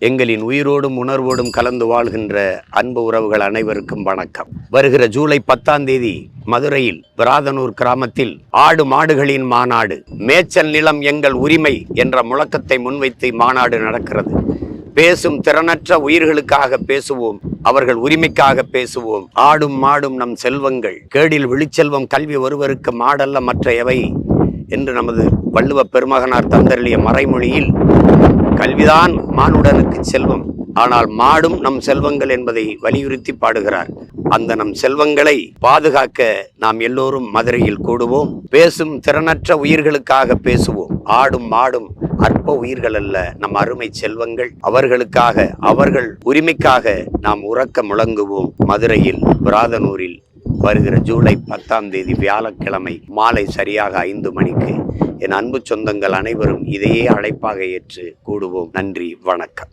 எங்களின் உயிரோடும் உணர்வோடும் கலந்து வாழ்கின்ற அன்பு உறவுகள் அனைவருக்கும் வணக்கம். வருகிற ஜூலை 10ஆம் தேதி மதுரையில் விராதனூர் கிராமத்தில் ஆடு மாடுகளின் மாநாடு, மேய்ச்சல் நிலம் எங்கள் உரிமை என்ற முழக்கத்தை முன்வைத்து மாநாடு நடக்கிறது. பேசும் திறனற்ற உயிர்களுக்காக பேசுவோம், அவர்கள் உரிமைக்காக பேசுவோம். ஆடும் மாடும் நம் செல்வங்கள், கேடில் விழிச்செல்வம் கல்வி ஒருவருக்கு மாடல்ல மற்ற எவை என்று நமது வள்ளுவ பெருமகனார் தந்தருளிய மறைமொழியில் கல்விதான் மானுடனுக்கு செல்வம், ஆனால் மாடும் நம் செல்வங்கள் என்பதை வலியுறுத்தி பாடுகிறார். அந்த நம் செல்வங்களை பாதுகாக்க நாம் எல்லோரும் மதுரையில் கூடுவோம். பேசும் திறனற்ற உயிர்களுக்காக பேசுவோம். ஆடும் மாடும் அற்ப உயிர்கள் அல்ல, நம் அருமை செல்வங்கள். அவர்களுக்காக, அவர்கள் உரிமைக்காக நாம் உறக்க முழங்குவோம். மதுரையில் விராதனூரில் வருகிற ஜூலை 10ஆம் தேதி வியாழக்கிழமை மாலை சரியாக 5 மணிக்கு என் அன்பு சொந்தங்கள் அனைவரும் இதையே அழைப்பாக ஏற்று கூடுவோம். நன்றி, வணக்கம்.